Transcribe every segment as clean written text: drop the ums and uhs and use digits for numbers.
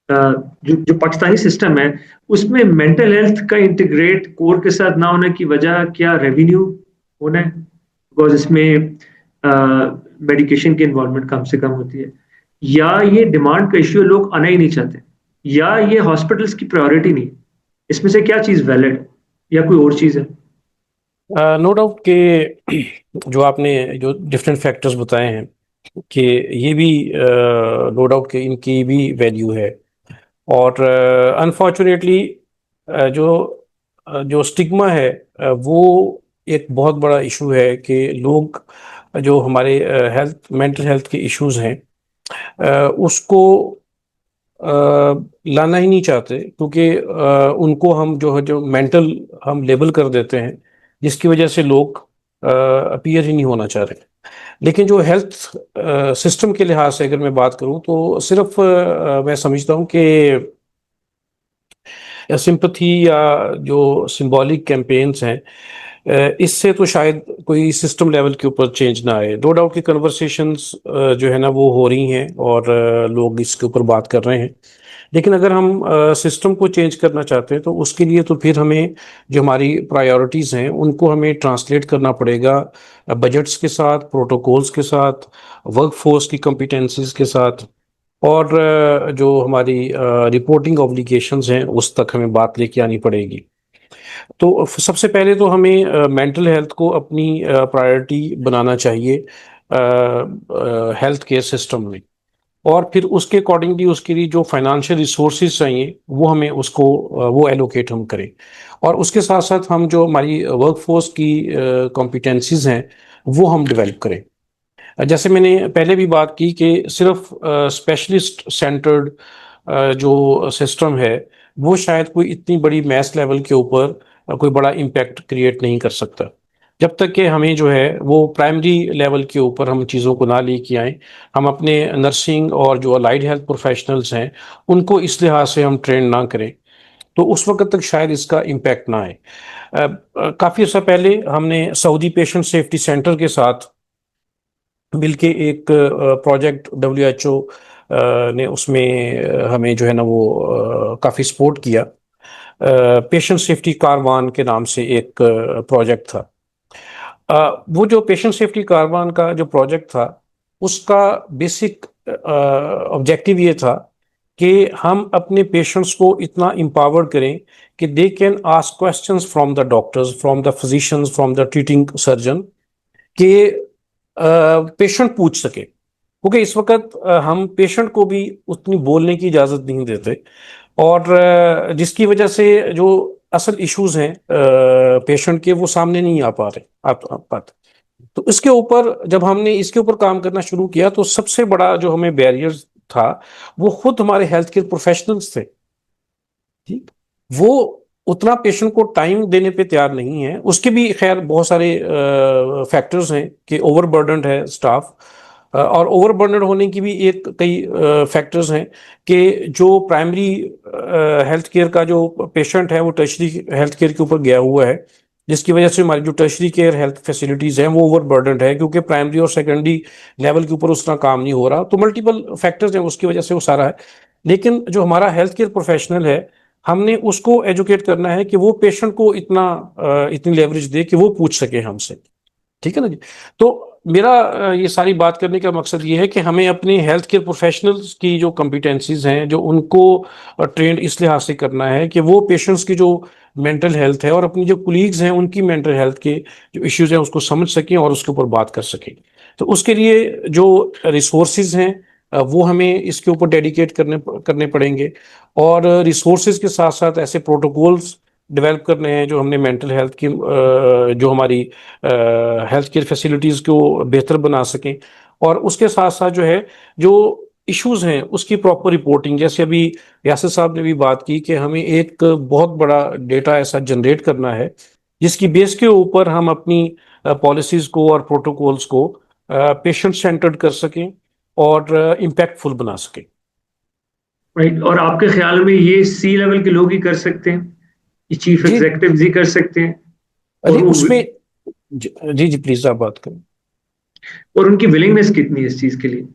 जो जो पाकिस्तानी सिस्टम है, उसमें मेंटल हेल्थ का इंटीग्रेट कोर के साथ ना होने की वजह क्या रेवेन्यू होना है? बिकॉज इसमें मेडिकेशन की इन्वॉल्वमेंट कम से कम होती है, या ये डिमांड का इश्यू, लोग आना ही नहीं चाहते, या ये हॉस्पिटल्स की प्रायोरिटी नहीं है? इसमें से क्या चीज वैलिड है, या कोई और चीज है? नो डाउट कि जो आपने जो डिफरेंट फैक्टर्स बताए हैं कि ये भी नो डाउट कि इनकी भी वैल्यू है। और अनफॉर्चुनेटली जो जो स्टिग्मा है वो एक बहुत बड़ा इशू है कि लोग जो हमारे हेल्थ मेंटल हेल्थ के इश्यूज हैं उसको अ, लाना ही नहीं चाहते, क्योंकि उनको हम जो है जो मेंटल हम लेबल कर देते हैं, जिसकी वजह से लोग अपीयर ही नहीं होना चाह रहे। लेकिन जो हेल्थ सिस्टम के लिहाज से अगर मैं बात करूं तो सिर्फ मैं समझता हूं कि सिंपथी या जो सिंबॉलिक कैंपेन्स हैं इससे तो शायद कोई सिस्टम लेवल के ऊपर चेंज ना आए। नो डाउट कि कन्वर्सेशंस जो है ना वो हो रही हैं और लोग इसके ऊपर बात कर रहे हैं। लेकिन अगर हम सिस्टम को चेंज करना चाहते हैं तो उसके लिए तो फिर हमें जो हमारी प्रायोरिटीज़ हैं उनको हमें ट्रांसलेट करना पड़ेगा बजट्स के साथ, प्रोटोकॉल्स के साथ, वर्कफोर्स की कॉम्पिटेंसीज के साथ, और जो हमारी रिपोर्टिंग ऑब्लिगेशंस हैं उस तक हमें बात लेके आनी पड़ेगी। तो सबसे पहले तो हमें मेंटल हेल्थ को अपनी प्रायोरिटी बनाना चाहिए हेल्थ केयर सिस्टम में, और फिर उसके अकॉर्डिंगली उसके लिए जो फाइनेंशियल रिसोर्सेज चाहिए वो हमें उसको वो एलोकेट हम करें। और उसके साथ साथ हम जो हमारी वर्कफोर्स की कॉम्पिटेंसीज हैं वो हम डेवलप करें। जैसे मैंने पहले भी बात की कि सिर्फ स्पेशलिस्ट सेंटर्ड जो सिस्टम है वो शायद कोई इतनी बड़ी मैस लेवल के ऊपर कोई बड़ा इम्पैक्ट क्रिएट नहीं कर सकता, जब तक कि हमें जो है वो प्राइमरी लेवल के ऊपर हम चीज़ों को ना लेके आए। हम अपने नर्सिंग और जो अलाइड हेल्थ प्रोफेशनल्स हैं उनको इस लिहाज से हम ट्रेन ना करें तो उस वक्त तक शायद इसका इम्पैक्ट ना आए। काफ़ी अर्सा पहले हमने सऊदी पेशेंट सेफ्टी सेंटर के साथ मिलके एक प्रोजेक्ट WHO ने उसमें हमें जो है ना वो काफ़ी सपोर्ट किया। पेशेंट सेफ्टी कारवान के नाम से एक प्रोजेक्ट था। वो जो पेशेंट सेफ्टी कारवान का जो प्रोजेक्ट था उसका बेसिक ऑब्जेक्टिव ये था कि हम अपने पेशेंट्स को इतना एम्पावर करें कि they can ask questions from the doctors, from the physicians, from the treating surgeon, कि पेशेंट पूछ सके। क्योंकि इस वक्त हम पेशेंट को भी उतनी बोलने की इजाज़त नहीं देते, और जिसकी वजह से जो असल इश्यूज हैं पेशेंट के वो सामने नहीं आ पा रहे, आप पाते। तो इसके ऊपर जब हमने इसके ऊपर काम करना शुरू किया तो सबसे बड़ा जो हमें बैरियर था वो खुद हमारे हेल्थ केयर प्रोफेशनल्स थे। ठीक, वो उतना पेशेंट को टाइम देने पे तैयार नहीं है। उसके भी खैर बहुत सारे फैक्टर्स हैं कि ओवरबर्डन्ड है स्टाफ, और ओवरबर्डन्ड होने की भी एक कई फैक्टर्स हैं कि जो प्राइमरी हेल्थ केयर का जो पेशेंट है वो टर्शरी हेल्थ केयर के ऊपर गया हुआ है, जिसकी वजह से हमारी जो टर्शरी केयर हेल्थ फैसिलिटीज हैं वो ओवरबर्डन्ड है, क्योंकि प्राइमरी और सेकेंडरी लेवल के ऊपर उतना काम नहीं हो रहा। तो मल्टीपल फैक्टर्स हैं उसकी वजह से वो सारा है। लेकिन जो हमारा हेल्थ केयर प्रोफेशनल है हमने उसको एजुकेट करना है कि वो पेशेंट को इतनी लेवरेज दे कि वो पूछ सके हमसे। ठीक है ना जी। तो मेरा ये सारी बात करने का मकसद ये है कि हमें अपने हेल्थ केयर प्रोफेशनल्स की जो कॉम्पिटेंसीज हैं जो उनको ट्रेंड इस लिहाज से करना है कि वो पेशेंट्स की जो मेंटल हेल्थ है और अपनी जो कुलीग्स हैं उनकी मेंटल हेल्थ के जो इश्यूज हैं उसको समझ सकें और उसके ऊपर बात कर सकें। तो उसके लिए जो रिसोर्सेज हैं वो हमें इसके ऊपर डेडिकेट करने करने पड़ेंगे, और रिसोर्सेज के साथ साथ ऐसे प्रोटोकॉल्स डेवलप करने हैं जो हमने मेंटल हेल्थ की जो हमारी हेल्थ केयर फैसिलिटीज़ को बेहतर बना सकें। और उसके साथ साथ जो है जो इश्यूज हैं उसकी प्रॉपर रिपोर्टिंग, जैसे अभी यासिर साहब ने भी बात की कि हमें एक बहुत बड़ा डेटा ऐसा जनरेट करना है जिसकी बेस के ऊपर हम अपनी पॉलिसीज को और प्रोटोकॉल्स को पेशेंट सेंटर्ड कर सकें और इम्पैक्टफुल बना सकें। राइट, और आपके ख्याल में ये सी लेवल के लोग ही कर सकते हैं, ये चीफ जी एग्जीक्यूटिव ही कर सकते हैं? जी और उसमें जी जी प्लीज आप बात करें। और उनकी विलिंगनेस कितनी है इस चीज के लिए?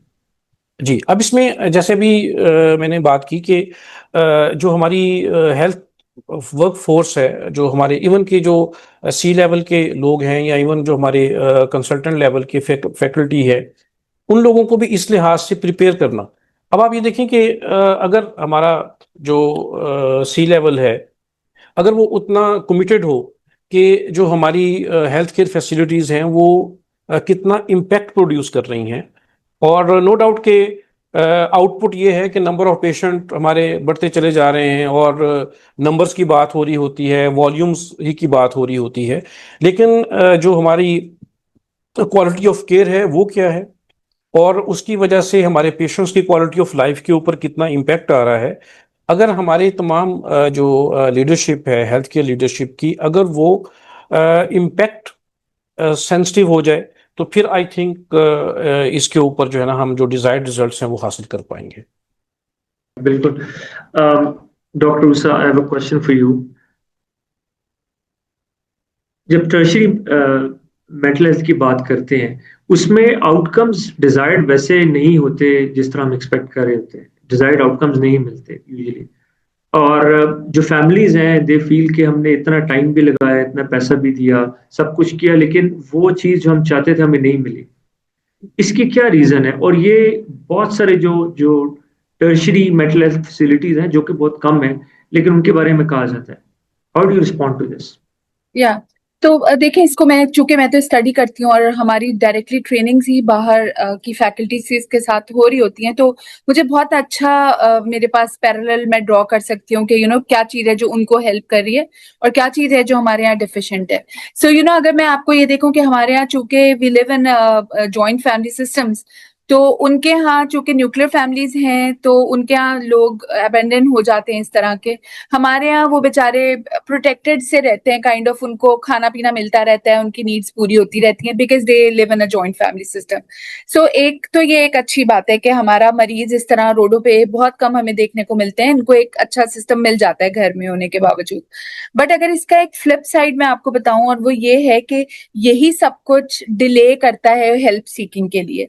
जी, अब इसमें जैसे भी मैंने बात की कि जो हमारी हेल्थ वर्क फोर्स है, जो हमारे इवन के जो सी लेवल के लोग हैं या इवन जो हमारे कंसल्टेंट लेवल के फैकल्टी है, उन लोगों को भी इस लिहाज से प्रिपेयर करना। अब आप ये देखें कि अगर हमारा जो सी लेवल है, अगर वो उतना कमिटेड हो कि जो हमारी हेल्थ केयर फैसिलिटीज़ हैं वो कितना इम्पैक्ट प्रोड्यूस कर रही हैं, और नो डाउट के आउटपुट ये है कि नंबर ऑफ पेशेंट हमारे बढ़ते चले जा रहे हैं और नंबर्स की बात हो रही होती है, वॉल्यूम्स ही की बात हो रही होती है, लेकिन जो हमारी क्वालिटी ऑफ केयर है वो क्या है, और उसकी वजह से हमारे पेशेंट्स की क्वालिटी ऑफ लाइफ के ऊपर कितना इम्पैक्ट आ रहा है। अगर हमारे तमाम जो लीडरशिप है हेल्थ केयर लीडरशिप की, अगर वो इम्पैक्ट सेंसिटिव हो जाए, तो फिर आई थिंक इसके ऊपर जो है ना हम जो डिजायर्ड रिजल्ट्स हैं वो हासिल कर पाएंगे। बिल्कुल। Doctor Usha, I have a question for you. जब टर्शियरी मेंटल हेल्थ की बात करते हैं, उसमें आउटकम्स डिजायर्ड वैसे नहीं होते जिस तरह हम एक्सपेक्ट कर रहे होते हैं। डिजायर्ड आउटकम्स नहीं मिलते यूजुअली। और जो फैमिलीज हैं, दे फील कि हमने इतना टाइम भी लगाया, इतना पैसा भी दिया, सब कुछ किया, लेकिन वो चीज जो हम चाहते थे हमें नहीं मिली। इसकी क्या रीजन है? और ये बहुत सारे जो जो टर्शियरी मेंटल हेल्थ फैसिलिटीज हैं जो कि बहुत कम है, लेकिन उनके बारे में कहा जाता है। How do you respond to this? या तो देखिए, इसको मैं तो स्टडी करती हूँ और हमारी डायरेक्टली ट्रेनिंग्स ही बाहर की फैकल्टीज के साथ हो रही होती हैं, तो मुझे बहुत अच्छा मेरे पास पैरेलल मैं ड्रॉ कर सकती हूँ कि क्या चीज है जो उनको हेल्प कर रही है और क्या चीज है जो हमारे यहाँ डिफिशिएंट है। सो अगर मैं आपको ये देखूं कि हमारे यहाँ चूंकि we live in joint family systems, तो उनके यहाँ चूंकि न्यूक्लियर फैमिलीज हैं, तो उनके यहाँ लोग अबेंडन हो जाते हैं इस तरह के। हमारे यहाँ वो बेचारे प्रोटेक्टेड से रहते हैं, काइंड ऑफ उनको खाना पीना मिलता रहता है, उनकी नीड्स पूरी होती रहती हैं because they live in a joint family system. So एक तो ये एक अच्छी बात है कि हमारा मरीज इस तरह रोडों पे बहुत कम हमें देखने को मिलते हैं, इनको एक अच्छा सिस्टम मिल जाता है घर में होने के बावजूद। बट अगर इसका एक फ्लिप साइड मैं आपको बताऊं, और वो ये है कि यही सब कुछ डिले करता है हेल्प सीकिंग के लिए।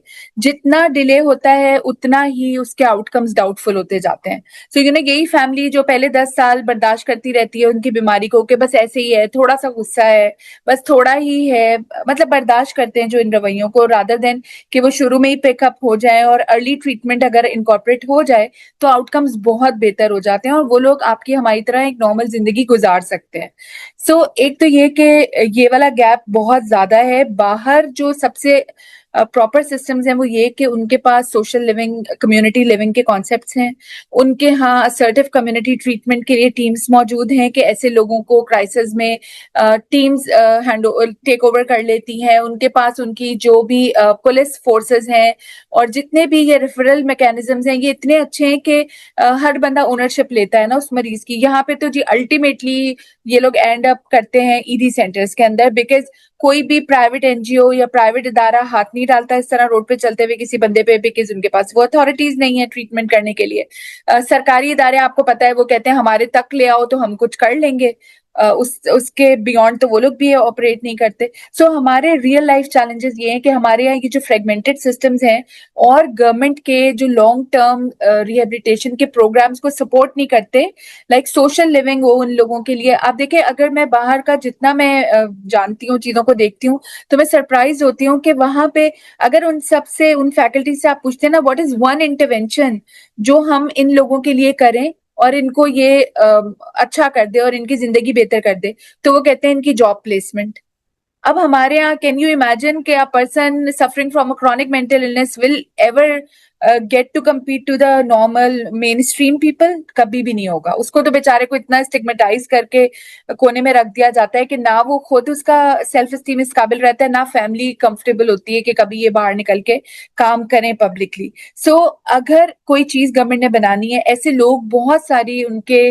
जितना डिले होता है उतना ही उसके आउटकम्स डाउटफुल होते जाते हैं। सो यही फैमिली जो पहले 10 साल बर्दाश्त करती रहती है उनकी बीमारी को, कि बस ऐसे ही है, थोड़ा सा गुस्सा है, बस थोड़ा ही है, मतलब बर्दाश्त करते हैं जो इन रवैयों को, रादर देन कि वो शुरू में ही पिकअप हो जाए और अर्ली ट्रीटमेंट अगर इनकॉर्पोरेट हो जाए तो आउटकम्स बहुत बेहतर हो जाते हैं और वो लोग आपकी हमारी तरह एक नॉर्मल जिंदगी गुजार सकते हैं। सो एक तो ये कि ये वाला गैप बहुत ज्यादा है। बाहर जो सबसे प्रॉपर सिस्टम्स हैं वो ये कि उनके पास सोशल लिविंग, कम्युनिटी लिविंग के कॉन्सेप्ट्स हैं। उनके यहाँ असर्टिव कम्युनिटी ट्रीटमेंट के लिए टीम्स मौजूद हैं कि ऐसे लोगों को क्राइसिस में टीम्स हैंड टेक ओवर कर लेती हैं। उनके पास उनकी जो भी पुलिस फोर्सेस हैं और जितने भी ये रेफरल मैकेनिज्म्स हैं, ये इतने अच्छे हैं कि हर बंदा ओनरशिप लेता है ना उस मरीज की। यहाँ पे तो जी अल्टीमेटली ये लोग एंड अप करते हैं ईडी सेंटर्स के अंदर, बिकॉज कोई भी प्राइवेट एनजीओ या प्राइवेट इदारा हाथ नहीं डालता इस तरह रोड पे चलते हुए किसी बंदे पे, बिकॉज उनके पास वो अथॉरिटीज नहीं है ट्रीटमेंट करने के लिए। सरकारी इदारे आपको पता है वो कहते हैं हमारे तक ले आओ तो हम कुछ कर लेंगे, उसके बियॉन्ड तो वो लोग भी ऑपरेट नहीं करते। सो हमारे रियल लाइफ चैलेंजेस ये हैं कि हमारे यहाँ ये जो फ्रेगमेंटेड सिस्टम्स हैं और गवर्नमेंट के जो लॉन्ग टर्म रिहेबिलिटेशन के प्रोग्राम्स को सपोर्ट नहीं करते, लाइक सोशल लिविंग हो उन लोगों के लिए। आप देखें, अगर मैं बाहर का जितना मैं जानती हूँ, चीजों को देखती हूँ, तो मैं सरप्राइज होती हूँ कि वहां पे अगर उन सबसे, उन फैकल्टी से आप पूछते हैं ना व्हाट इज वन इंटरवेंशन जो हम इन लोगों के लिए करें और इनको ये अच्छा कर दे और इनकी जिंदगी बेहतर कर दे, तो वो कहते हैं इनकी जॉब प्लेसमेंट। अब हमारे यहाँ कैन यू इमेजिन कि a person suffering from a chronic mental illness will ever get to compete to the normal mainstream people? कभी भी नहीं होगा। उसको तो बेचारे को इतना स्टिग्मेटाइज करके कोने में रख दिया जाता है कि ना वो खुद उसका सेल्फ स्टीम इस काबिल रहता है, ना फैमिली कंफर्टेबल होती है कि कभी ये बाहर निकल के काम करें पब्लिकली। सो अगर कोई चीज गवर्नमेंट ने बनानी है, ऐसे लोग बहुत सारी उनके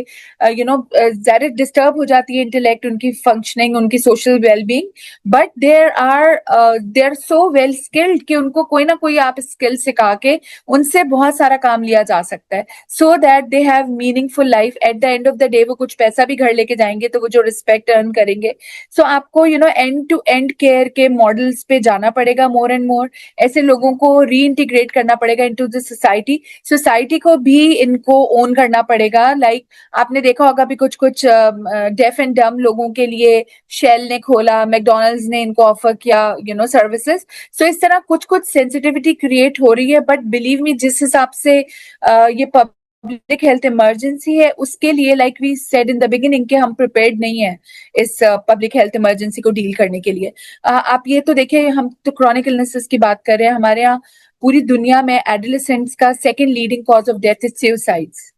ज्यादा डिस्टर्ब हो जाती है इंटेलेक्ट, उनकी फंक्शनिंग, उनकी social wellbeing, but there are so well skilled कि उनको कोई ना कोई आप स्किल सिखा के उनसे बहुत सारा काम लिया जा सकता है, so that they have meaningful life. At the end of the day वो कुछ पैसा भी घर लेके जाएंगे तो वो जो रिस्पेक्ट अर्न करेंगे। सो आपको एंड टू एंड केयर के मॉडल्स पे जाना पड़ेगा मोर एंड मोर। ऐसे लोगों को री इंटीग्रेट करना पड़ेगा इनटू द सोसाइटी। सोसाइटी को भी इनको ओन करना पड़ेगा। लाइक आपने देखा होगा भी कुछ कुछ डेफ एंड डम लोगों के लिए शेल ने खोला, मैकडोनल्ड्स ने इनको ऑफर किया सर्विसेज। सो इस तरह कुछ कुछ सेंसिटिविटी क्रिएट हो रही है, बट बिलीव मी जिस हिसाब से ये पब्लिक हेल्थ इमरजेंसी है उसके लिए, like we said in the beginning, कि हम प्रिपेयर्ड नहीं है इस पब्लिक हेल्थ इमरजेंसी को डील करने के लिए। आप ये तो देखिए, हम तो क्रॉनिक इलनेसेस की बात कर रहे हैं। हमारे यहाँ पूरी दुनिया में एडोलेसेंट्स का second leading cause of death is suicides.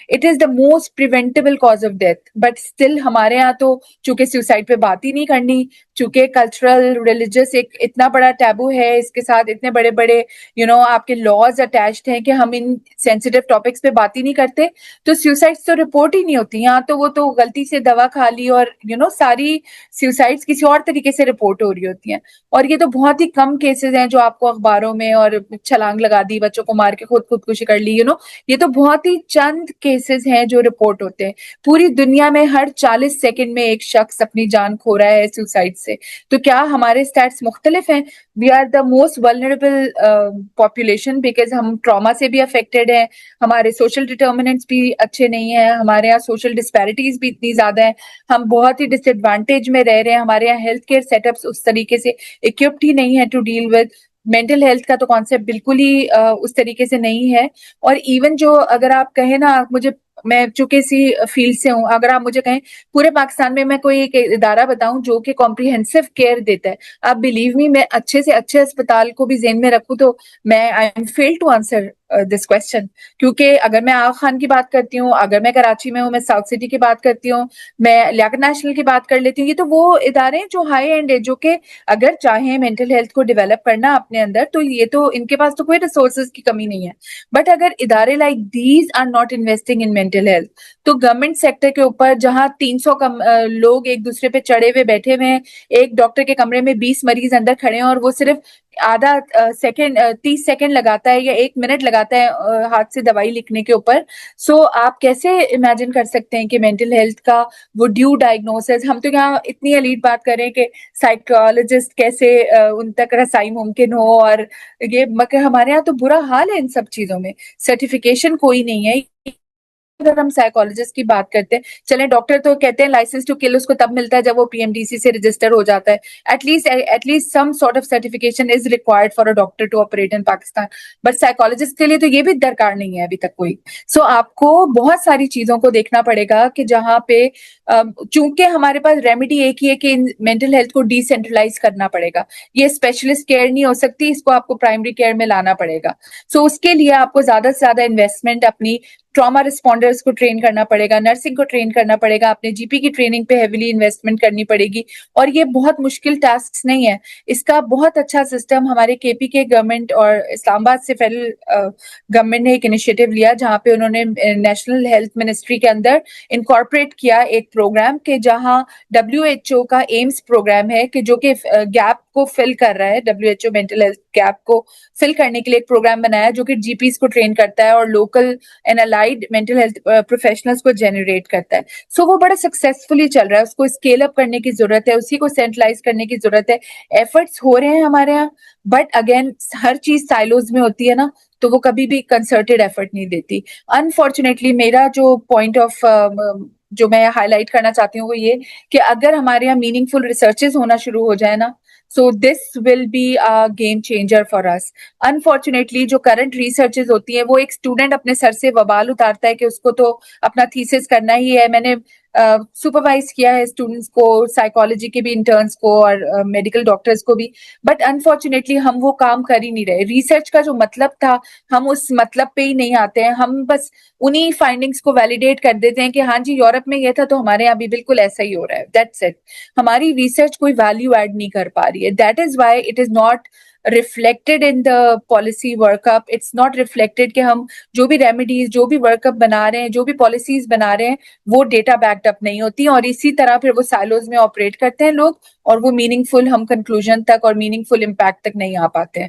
It is the most preventable cause of death, but still हमारे यहाँ तो चूंकि सुसाइड पे बात ही नहीं करनी, चूंकि कल्चरल रिलीजियस एक इतना बड़ा टैबू है, इसके साथ इतने बड़े बड़े आपके लॉज अटैच्ड हैं कि हम इन सेंसिटिव टॉपिक्स पे बात ही नहीं करते, तो सुसाइड्स तो रिपोर्ट ही नहीं होती। यहाँ तो वो तो गलती से दवा खा ली और सारी सुसाइड्स किसी और तरीके से रिपोर्ट हो रही होती हैं। और ये तो बहुत ही कम केसेस हैं जो आपको अखबारों में, और छलांग लगा दी, बच्चों को मार के खुदकुशी कर ली, ये तो बहुत ही चंद केसेस हैं जो रिपोर्ट होते हैं। पूरी दुनिया में हर 40 सेकंड में एक शख्स अपनी जान खो रहा है सुसाइड से। तो क्या हमारे स्टैट्स मुख्तलिफ हैं? We are the most vulnerable population because हम ट्रॉमा से भी अफेक्टेड हैं, हमारे सोशल डिटर्मिनेंट्स भी अच्छे नहीं है, हमारे यहाँ सोशल डिस्पैरिटीज भी इतनी ज्यादा है, हम बहुत ही डिसएडवांटेज में रह रहे हैं, हमारे यहाँ हेल्थ केयर सेटअप्स उस तरीके से इक्विप्ड ही नहीं है to deal with mental health का। तो कॉन्सेप्ट बिल्कुल ही उस तरीके से नहीं है। और इवन जो अगर आप कहें ना, मैं चूंकि इसी फील्ड से हूँ, अगर आप मुझे कहें पूरे पाकिस्तान में मैं कोई एक इदारा बताऊं जो कि कॉम्प्रिहेंसिव केयर देता है, आप बिलीव मी, मैं अच्छे से अच्छे अस्पताल को भी जेन में रखूं तो मैं I am fail to answer this question. क्योंकि अगर मैं आगा खान की बात करती हूँ, अगर मैं कराची में हूँ, मैं साउथ सिटी की बात करती हूँ, मैं लियाकत नेशनल की बात कर लेती हूँ, ये तो वो इदारे हैं जो हाई एंड है, जो कि अगर चाहे मेंटल हेल्थ को डेवलप करना अपने अंदर, तो ये तो इनके पास तो कोई रिसोर्सेज की कमी नहीं है। बट अगर इदारे like these are not investing in mental health, तो गवर्नमेंट सेक्टर के ऊपर जहां 300 लोग एक दूसरे पे चढ़े हुए बैठे हुए हैं, एक डॉक्टर के कमरे में 20 मरीज अंदर खड़े हैं और वो सिर्फ आधा सेकंड 30 सेकंड लगाता है या 1 मिनट लगाता है हाथ से दवाई लिखने के ऊपर। सो आप कैसे इमेजिन कर सकते हैं कि मेंटल हेल्थ का वो ड्यू डायग्नोसिस, हम तो यहाँ इतनी एलीट बात कर रहे हैं कि साइकोलॉजिस्ट कैसे उन तक रसाई मुमकिन हो, और ये मगर हमारे यहाँ तो बुरा हाल है इन सब चीजों में, सर्टिफिकेशन कोई नहीं है। अगर हम साइकोलॉजिस्ट की बात करते हैं, चले डॉक्टर तो कहते हैं लाइसेंस टू किल उसको तब मिलता है जब वो पीएमडीसी से रजिस्टर हो जाता है। At least some sort of certification is required for a doctor to operate in Pakistan, but psychologist के लिए तो ये भी दरकार नहीं है अभी तक कोई। सो आपको बहुत सारी चीजों को देखना पड़ेगा कि जहाँ पे चूंकि हमारे पास रेमेडी एक ही है कि मेंटल हेल्थ को डिसेंट्रलाइज करना पड़ेगा। ये स्पेशलिस्ट केयर नहीं हो सकती, इसको आपको प्राइमरी केयर में लाना पड़ेगा। सो उसके लिए आपको ज्यादा से ज्यादा इन्वेस्टमेंट अपनी ट्रॉमा रिस्पॉन्डर्स को ट्रेन करना पड़ेगा, नर्सिंग को ट्रेन करना पड़ेगा, अपने जीपी की ट्रेनिंग पे हेविली इन्वेस्टमेंट करनी पड़ेगी। और ये बहुत मुश्किल टास्क नहीं है, इसका बहुत अच्छा सिस्टम हमारे केपी के गवर्नमेंट और इस्लामाबाद से फेडरल गवर्नमेंट ने एक इनिशिएटिव लिया, जहाँ पे उन्होंने नेशनल हेल्थ मिनिस्ट्री के अंदर इनकॉर्पोरेट किया एक प्रोग्राम के जहाँ WHO का एम्स प्रोग्राम है कि जो कि गैप को फिल कर रहा है, WHO मेंटल हेल्थ गैप को फिल करने के लिए एक प्रोग्राम बनाया जो कि जीपीस को ट्रेन करता है और local and allied mental health professionals को जनरेट करता है। सो वो बड़ा सक्सेसफुली चल रहा है, उसको स्केल अप करने की जरूरत है, उसी को सेंट्रलाइज करने की जरूरत है। एफर्ट्स हो रहे हैं हमारे यहाँ, बट अगेन हर चीज साइलोज में होती है ना, तो वो कभी भी कंसर्टेड एफर्ट नहीं देती। अनफॉर्चुनेटली मेरा जो पॉइंट ऑफ जो मैं हाईलाइट करना चाहती हूँ वो ये कि अगर हमारे यहाँ मीनिंगफुल रिसर्चेस होना शुरू हो जाए ना, so this will be a game changer for us. Unfortunately जो करंट रिसर्चेस होती है, वो एक स्टूडेंट अपने सर से वबाल उतारता है कि उसको तो अपना थीसिस करना ही है। मैंने सुपरवाइज किया है स्टूडेंट्स को, साइकोलॉजी के भी इंटर्न्स को और मेडिकल डॉक्टर्स को भी, बट अनफॉर्चुनेटली हम वो काम कर ही नहीं रहे। रिसर्च का जो मतलब था, हम उस मतलब पे ही नहीं आते हैं, हम बस उन्हीं फाइंडिंग्स को वैलिडेट कर देते हैं कि हाँ जी यूरोप में ये था तो हमारे यहाँ भी बिल्कुल ऐसा ही हो रहा है, दैट्स इट। हमारी रिसर्च कोई वैल्यू ऐड नहीं कर पा रही है, that is why it is not reflected in the policy workup. It's not reflected कि हम जो भी रेमेडीज, जो भी वर्कअप बना रहे हैं, जो भी पॉलिसीज बना रहे हैं, वो डेटा बैक्ड अप नहीं होती, और इसी तरह फिर वो साइलोज में ऑपरेट करते हैं लोग, और वो मीनिंगफुल हम कंक्लूजन तक और मीनिंगफुल इम्पैक्ट तक नहीं आ पाते हैं।